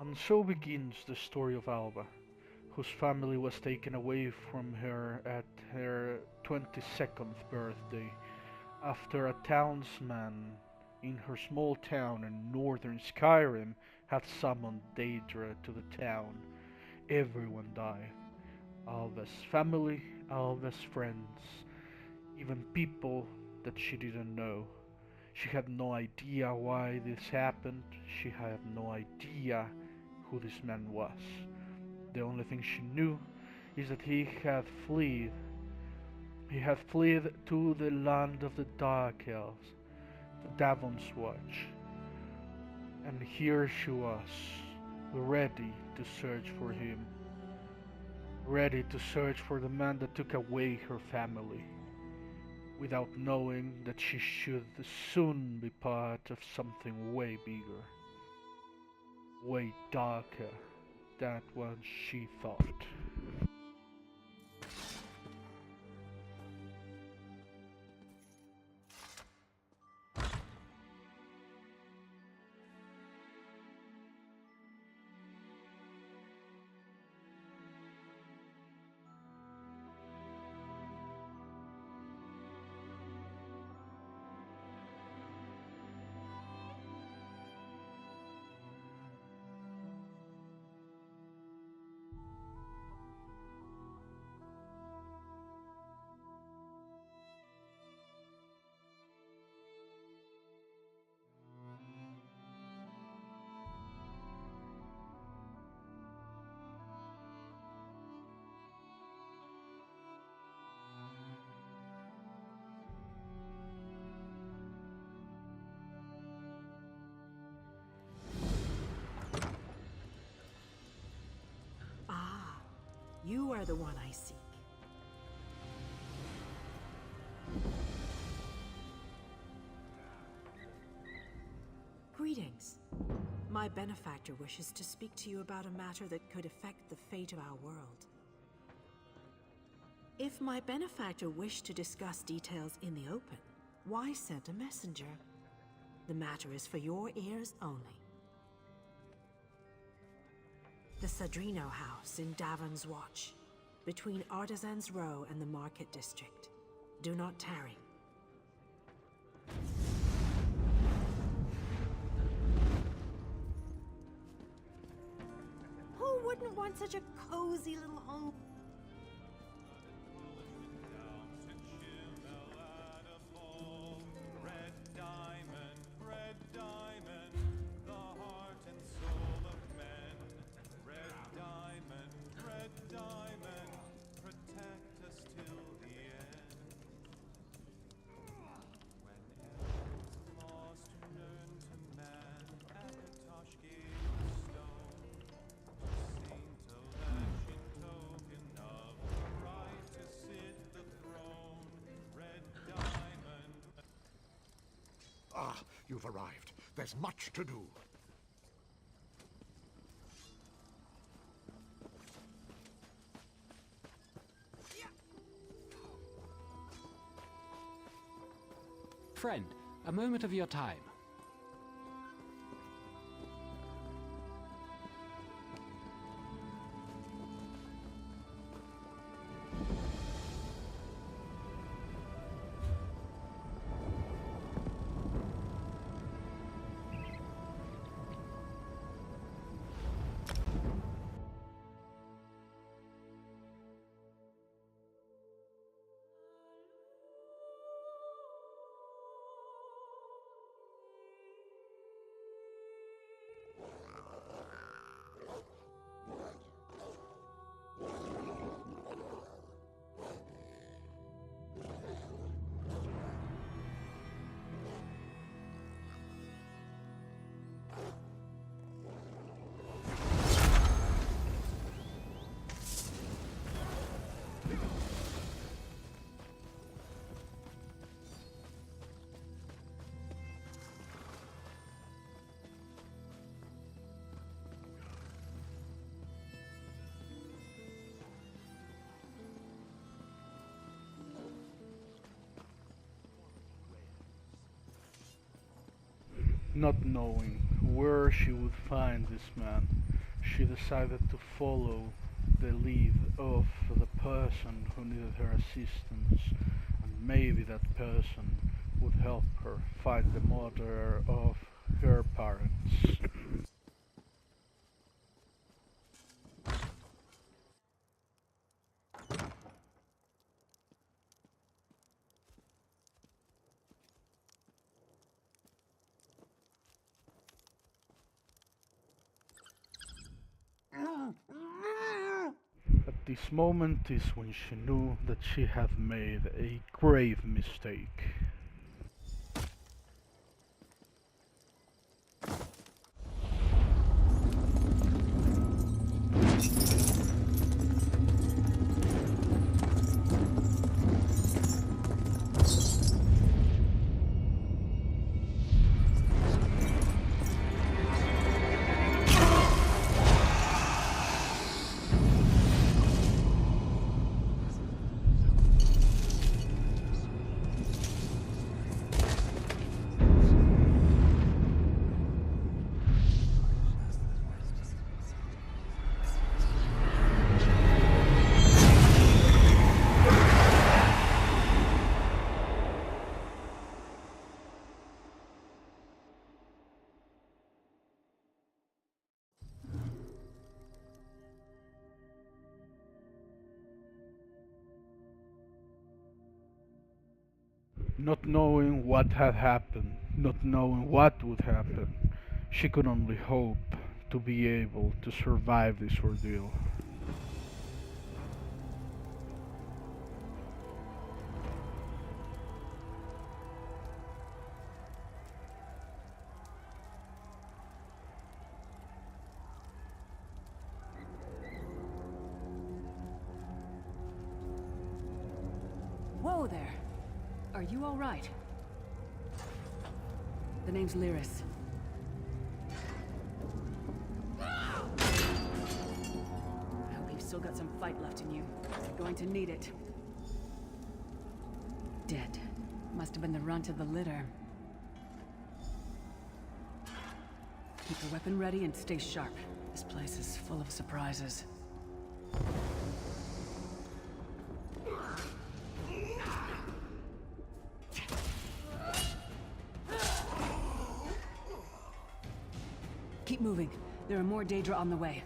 And so begins the story of Alva, whose family was taken away from her at her 22nd birthday after a townsman in her small town in northern Skyrim had summoned Daedra to the town. Everyone died. Alva's family, Alva's friends, even people that she didn't know. She had no idea why this happened. She had no idea who this man was. The only thing she knew is that he had fled. He had fled to the land of the Dark Elves, to Davon's Watch, and here she was, ready to search for him, ready to search for the man that took away her family, without knowing that she should soon be part of something way bigger, way darker than what she thought. Ah, you are the one I seek. Greetings. My benefactor wishes to speak to you about a matter that could affect the fate of our world. If my benefactor wished to discuss details in the open, why send a messenger? The matter is for your ears only. The Sadrino House in Davon's Watch, between Artisans Row and the Market District. Do not tarry. Who wouldn't want such a cozy little home? Ah, you've arrived. There's much to do. Friend, a moment of your time. Not knowing where she would find this man, she decided to follow the lead of the person who needed her assistance, and maybe that person would help her find the murderer of her parents. At this moment is when she knew that she had made a grave mistake. Not knowing what had happened, not knowing what would happen, she could only hope to be able to survive this ordeal. Whoa there! Are you all right? The name's Lyris. I hope you've still got some fight left in you. You're going to need it. Dead. Must have been the runt of the litter. Keep your weapon ready and stay sharp. This place is full of surprises. Keep moving. There are more Daedra on the way.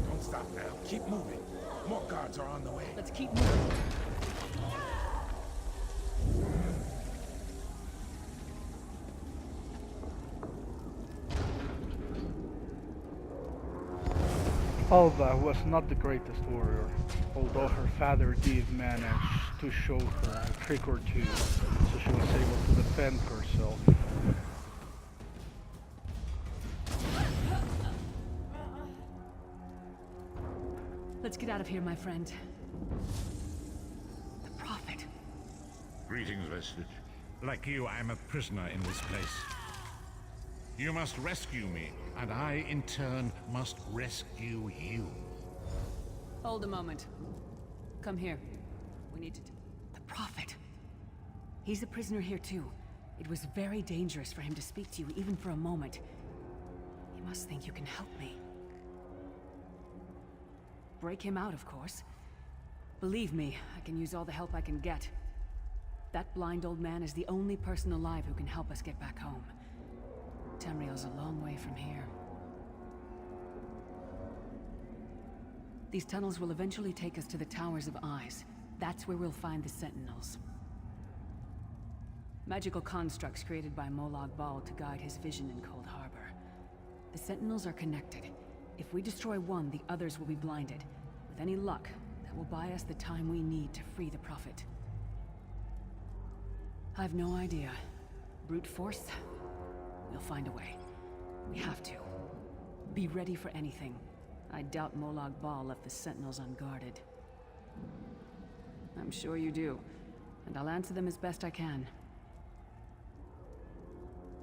Don't stop now. Keep moving. More guards are on the way. Let's keep moving. Alva was not the greatest warrior, although her father did manage to show her a trick or two, so she was able to defend herself. Let's get out of here, my friend. The Prophet. Greetings, Vestige. Like you, I'm a prisoner in this place. You must rescue me, and I, in turn, must rescue you. Hold a moment. Come here. We need to... The Prophet. He's a prisoner here too. It was very dangerous for him to speak to you, even for a moment. You must think you can help me. Break him out, of course. Believe me, I can use all the help I can get. That blind old man is the only person alive who can help us get back home. Tamriel's a long way from here. These tunnels will eventually take us to the Towers of Eyes. That's where we'll find the Sentinels. Magical constructs created by Molag Bal to guide his vision in Coldharbour. The Sentinels are connected. If we destroy one, the others will be blinded. With any luck, that will buy us the time we need to free the Prophet. I've no idea. Brute force? We'll find a way. We have to. Be ready for anything. I doubt Molag Bal left the Sentinels unguarded. I'm sure you do, and I'll answer them as best I can.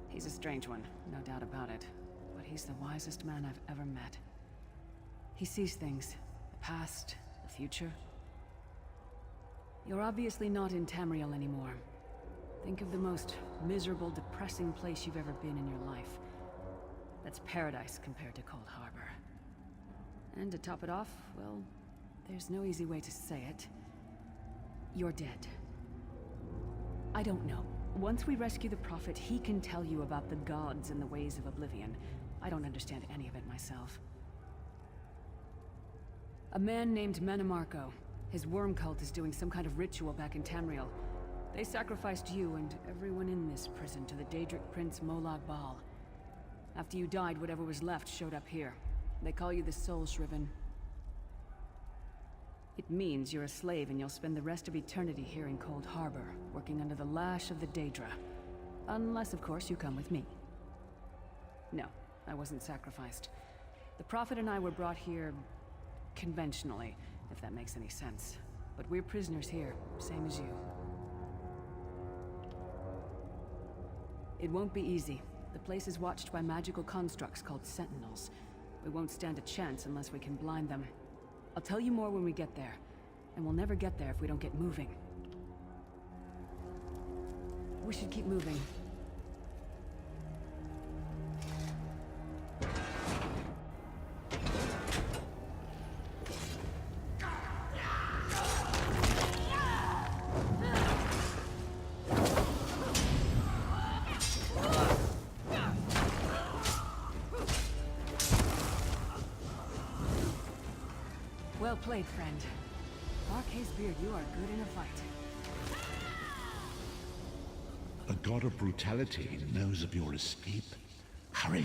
He's a strange one, no doubt about it, but he's the wisest man I've ever met. He sees things. The past, the future. You're obviously not in Tamriel anymore. Think of the most miserable, depressing place you've ever been in your life. That's paradise compared to Coldharbour. And to top it off, well, there's no easy way to say it. You're dead. I don't know. Once we rescue the Prophet, he can tell you about the gods and the ways of oblivion. I don't understand any of it myself. A man named Manamarco. His worm cult is doing some kind of ritual back in Tamriel. They sacrificed you and everyone in this prison to the Daedric Prince Molag Bal. After you died, whatever was left showed up here. They call you the Soul Shriven. It means you're a slave and you'll spend the rest of eternity here in Coldharbour, working under the lash of the Daedra. Unless, of course, you come with me. No, I wasn't sacrificed. The Prophet and I were brought here conventionally, if that makes any sense. But we're prisoners here, same as you. It won't be easy. The place is watched by magical constructs called Sentinels. We won't stand a chance unless we can blind them. I'll tell you more when we get there. And we'll never get there if we don't get moving. We should keep moving. Well played, friend. Marquez Beard, you are good in a fight. A god of brutality knows of your escape. Hurry!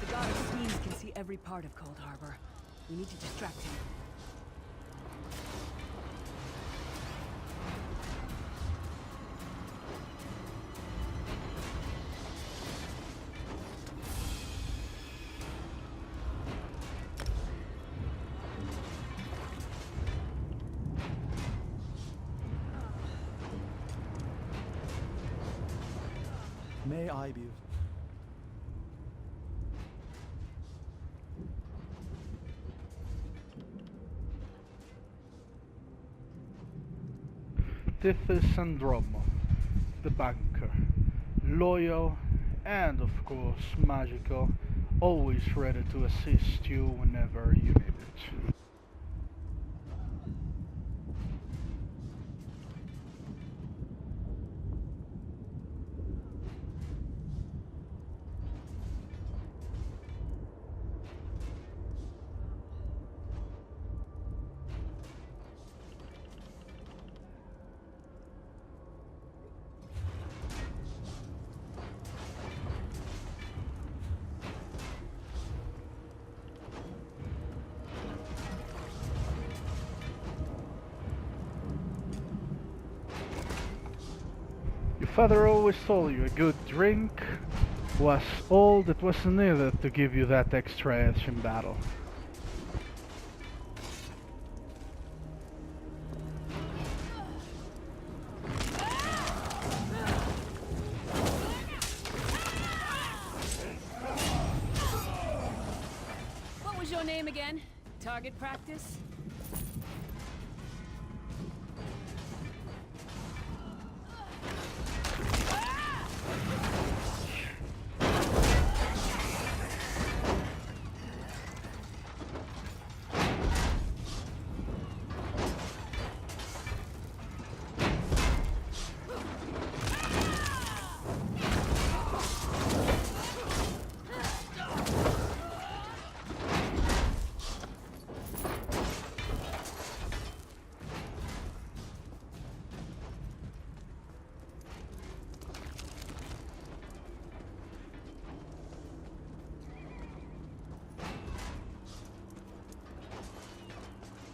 The god of fiends can see every part of Coldharbour. We need to distract him. May I be... This is Sandromo, the banker. Loyal and, of course, magical. Always ready to assist you whenever you need it. Your father always told you a good drink was all that was needed to give you that extra edge in battle. What was your name again? Target practice?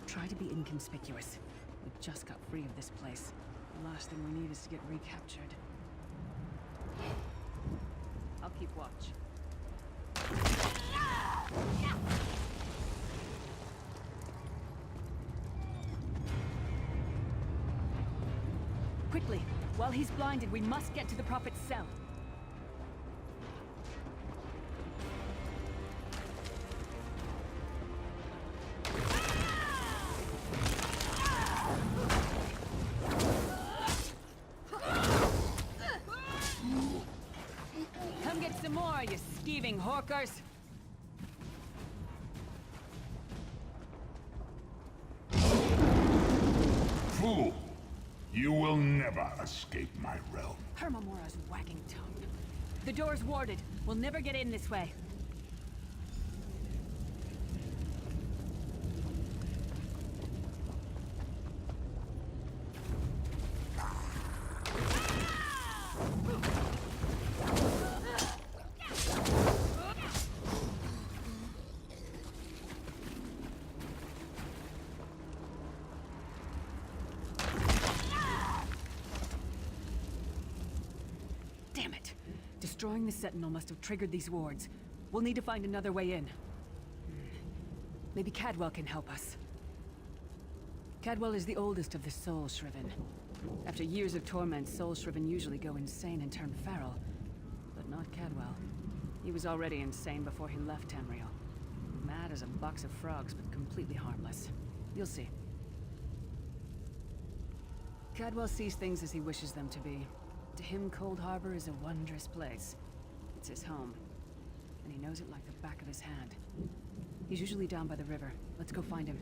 Try to be inconspicuous. We just got free of this place. The last thing we need is to get recaptured. keep watch. Quickly! While he's blinded, we must get to the Prophet's cell. Come get some more, you skeeving hawkers! Fool! You will never escape my realm. Hermamora's wagging tongue. The door's warded. We'll never get in this way. Damn it! Destroying the Sentinel must have triggered these wards. We'll need to find another way in. Maybe Cadwell can help us. Cadwell is the oldest of the Soul Shriven. After years of torment, Soul Shriven usually go insane and turn feral. But not Cadwell. He was already insane before he left Tamriel. Mad as a box of frogs, but completely harmless. You'll see. Cadwell sees things as he wishes them to be. To him, Coldharbour is a wondrous place. It's his home. And he knows it like the back of his hand. He's usually down by the river. Let's go find him.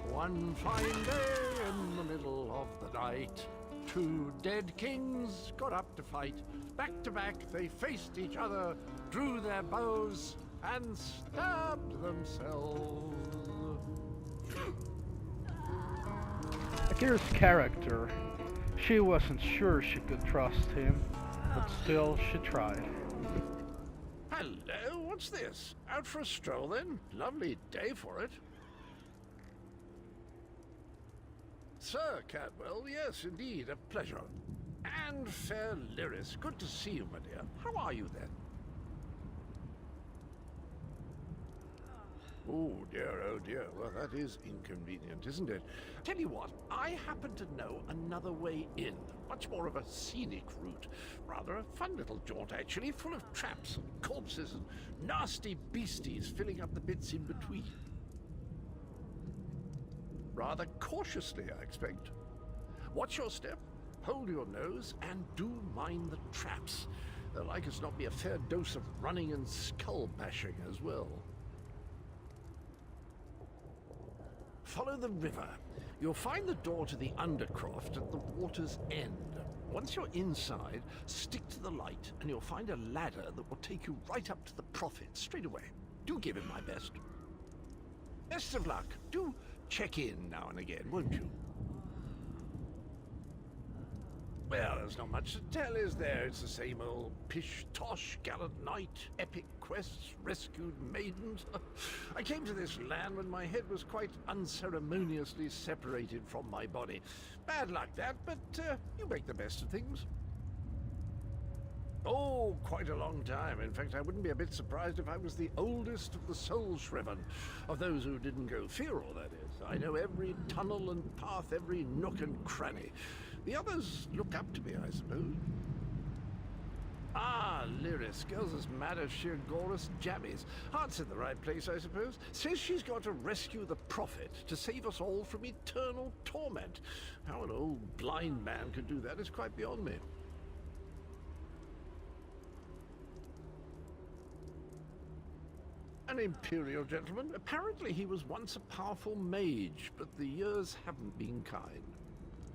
One fine day in the middle of the night, two dead kings got up to fight. Back to back they faced each other, drew their bows, and stabbed themselves. Akira's character, she wasn't sure she could trust him, but still she tried. Hello, what's this? Out for a stroll then? Lovely day for it. Sir Cadwell, yes, indeed, a pleasure. And fair Lyris, good to see you, my dear. How are you then? Oh dear, well that is inconvenient, isn't it? Tell you what, I happen to know another way in. Much more of a scenic route. Rather a fun little jaunt, actually, full of traps and corpses and nasty beasties filling up the bits in between. Rather cautiously, I expect. Watch your step, hold your nose, and do mind the traps. There'll like as not be a fair dose of running and skull bashing as well. Follow the river. You'll find the door to the Undercroft at the water's end. Once you're inside, stick to the light, and you'll find a ladder that will take you right up to the Prophet straight away. Do give him my best. Best of luck. Do check in now and again, won't you? Well, there's not much to tell, is there? It's the same old pish-tosh, gallant knight, epic quests, rescued maidens. I came to this land when my head was quite unceremoniously separated from my body. Bad luck that, but you make the best of things. Oh, quite a long time. In fact, I wouldn't be a bit surprised if I was the oldest of the Soul Shriven, of those who didn't go feral, that is. I know every tunnel and path, every nook and cranny. The others look up to me, I suppose. Ah, Lyris, girl's as mad as sheer Gorus jammies. Heart's in the right place, I suppose. Says she's got to rescue the Prophet to save us all from eternal torment. How an old blind man could do that is quite beyond me. An imperial gentleman. Apparently he was once a powerful mage, but the years haven't been kind.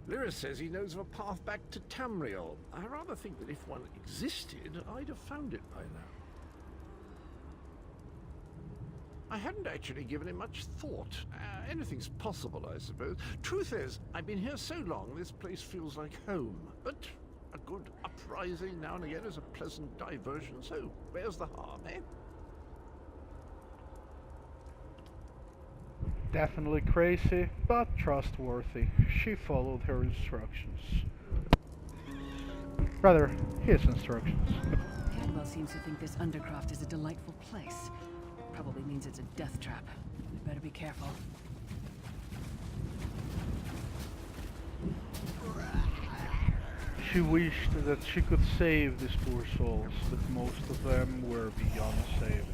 Lyris says he knows of a path back to Tamriel. I rather think that if one existed, I'd have found it by now. I hadn't actually given it much thought. Anything's possible, I suppose. Truth is, I've been here so long, this place feels like home. But a good uprising now and again is a pleasant diversion, so where's the harm, eh? Definitely crazy, but trustworthy. She followed her instructions. Rather, his instructions. Cadwell seems to think this undercroft is a delightful place. Probably means it's a death trap. We better be careful. She wished that she could save these poor souls, but most of them were beyond saving.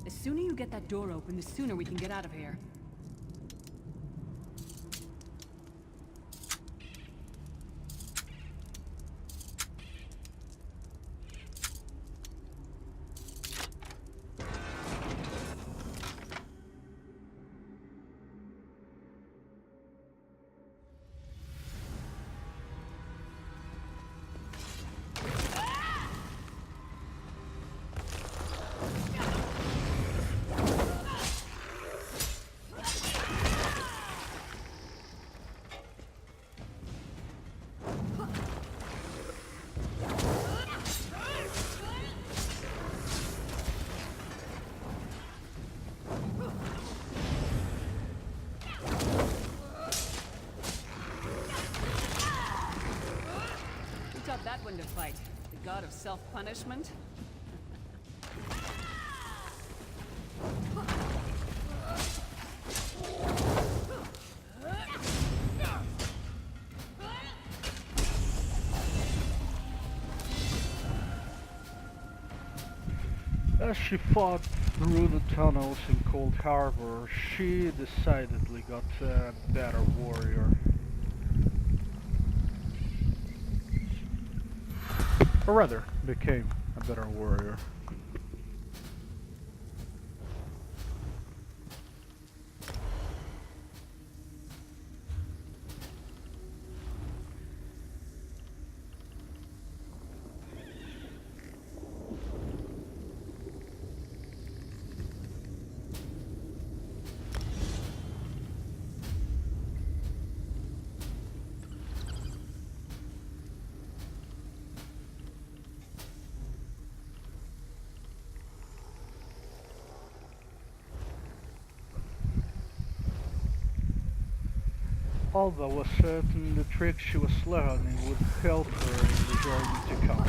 The sooner you get that door open, the sooner we can get out of here. That one to fight. The god of self-punishment? As she fought through the tunnels in Coldharbour, she decidedly got a better warrior. Or rather, became a better warrior. Alva was certain the trick she was learning would help her in the journey to come.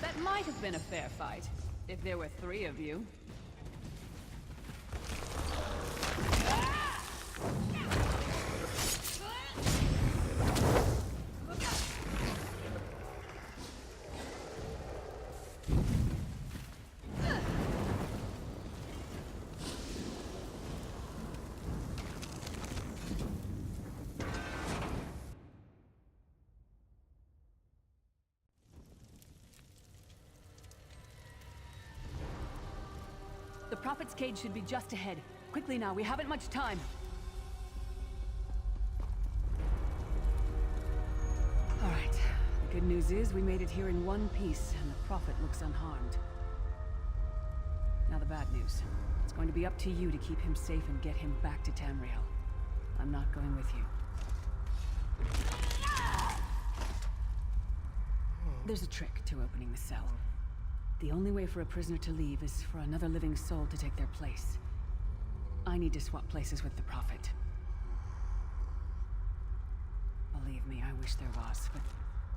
That might have been a fair fight, if there were 3 of you. The Prophet's cage should be just ahead. Quickly now, we haven't much time. Alright, the good news is we made it here in one piece, and the Prophet looks unharmed. Now the bad news. It's going to be up to you to keep him safe and get him back to Tamriel. I'm not going with you. There's a trick to opening the cell. The only way for a prisoner to leave is for another living soul to take their place. I need to swap places with the Prophet. Believe me, I wish there was, but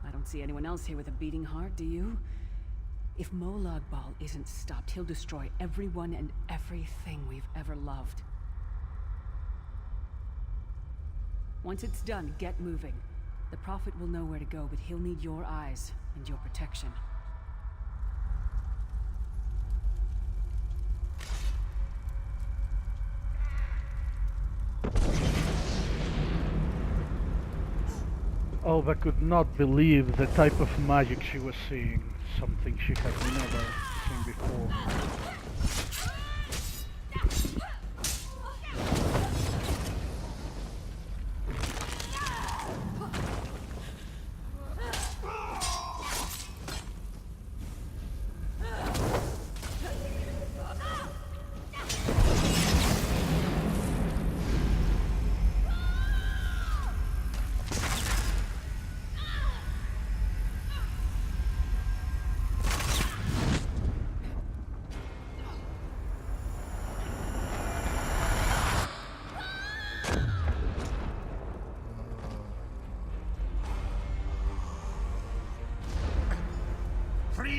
I don't see anyone else here with a beating heart, do you? If Molag Bal isn't stopped, he'll destroy everyone and everything we've ever loved. Once it's done, get moving. The Prophet will know where to go, but he'll need your eyes and your protection. Alva could not believe the type of magic she was seeing, something she had never seen before.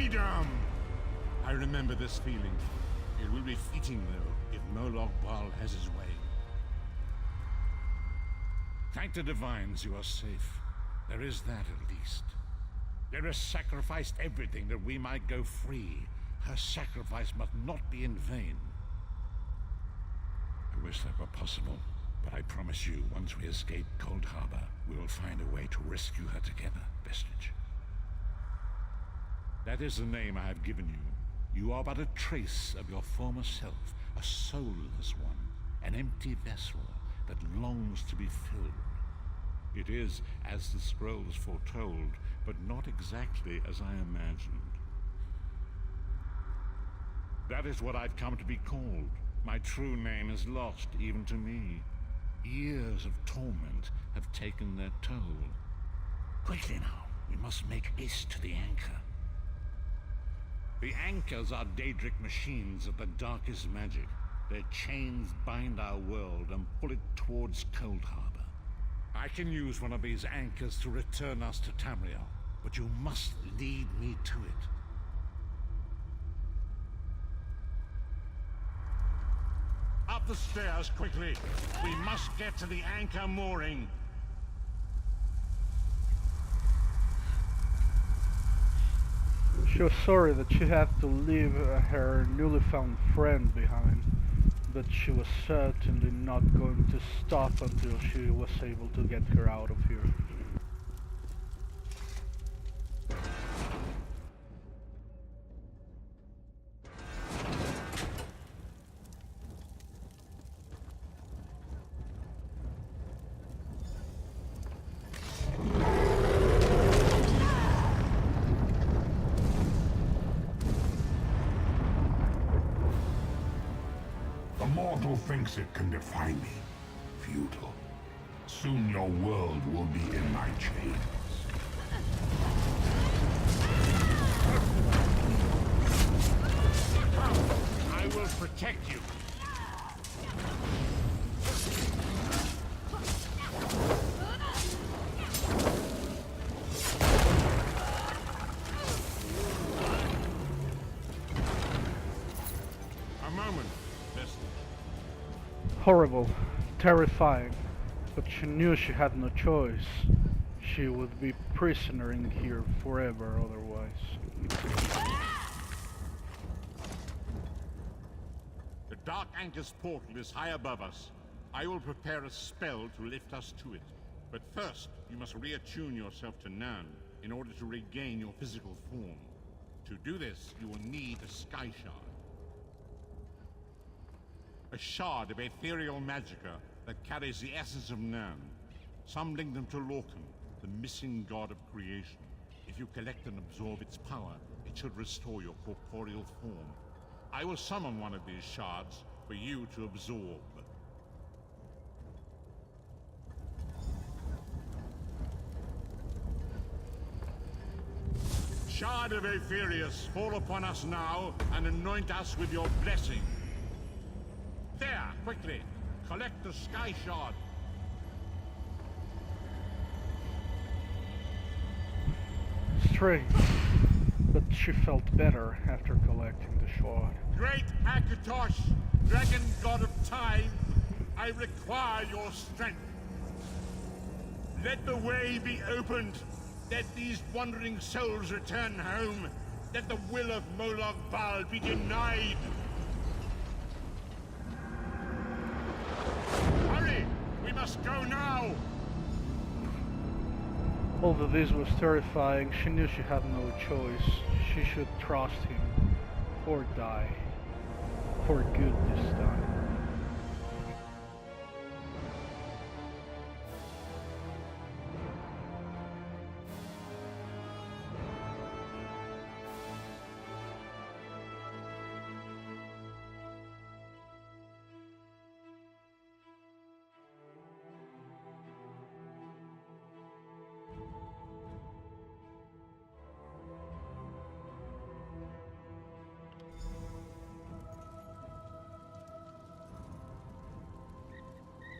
Freedom! I remember this feeling. It will be fleeting, though, if Moloch Baal has his way. Thank the divines you are safe. There is that at least. There sacrificed everything that we might go free. Her sacrifice must not be in vain. I wish that were possible, but I promise you, once we escape Coldharbour, we will find a way to rescue her together, Vestige. That is the name I have given you. You are but a trace of your former self, a soulless one, an empty vessel that longs to be filled. It is as the scrolls foretold, but not exactly as I imagined. That is what I've come to be called. My true name is lost even to me. Years of torment have taken their toll. Quickly now, we must make haste to the anchor. The anchors are Daedric machines of the darkest magic. Their chains bind our world and pull it towards Coldharbour. I can use one of these anchors to return us to Tamriel, but you must lead me to it. Up the stairs, quickly! We must get to the anchor mooring! She was sorry that she had to leave her newly found friend behind, but she was certainly not going to stop until she was able to get her out of here. The mortal thinks it can defy me. Futile. Soon your world will be in my chains. I will protect you. A moment, Vestige. Horrible, terrifying, but she knew she had no choice. She would be prisoner in here forever otherwise. The Dark Anchor's portal is high above us. I will prepare a spell to lift us to it. But first, you must reattune yourself to Nan in order to regain your physical form. To do this, you will need a Sky Shard. A shard of ethereal magicka that carries the essence of Nan. Some link them to Lorcan, the missing god of creation. If you collect and absorb its power, it should restore your corporeal form. I will summon one of these shards for you to absorb. Shard of Aetherius, fall upon us now and anoint us with your blessing. There, quickly! Collect the Sky Shard. Strange, but she felt better after collecting the shard. Great Akatosh, dragon god of time, I require your strength. Let the way be opened. Let these wandering souls return home. Let the will of Moloch Baal be denied. Hurry! We must go now! Although this was terrifying, she knew she had no choice. She should trust him, or die. For good this time.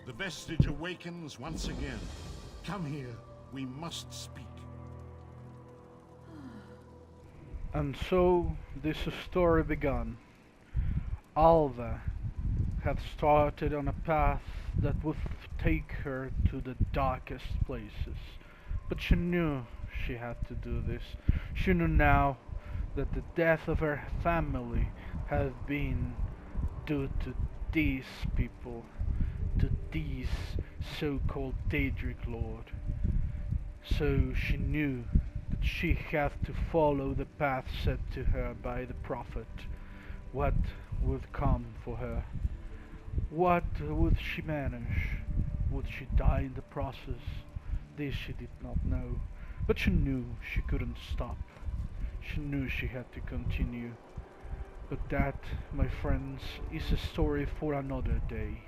The Vestige awakens once again. Come here. We must speak. And so this story began. Alva had started on a path that would take her to the darkest places, but she knew she had to do this. She knew now that the death of her family had been due to these people, to these so-called Daedric Lord. So she knew that she had to follow the path set to her by the prophet. What would come for her? What would she manage? Would she die in the process? This she did not know, but she knew she couldn't stop. She knew she had to continue. But that, my friends, is a story for another day.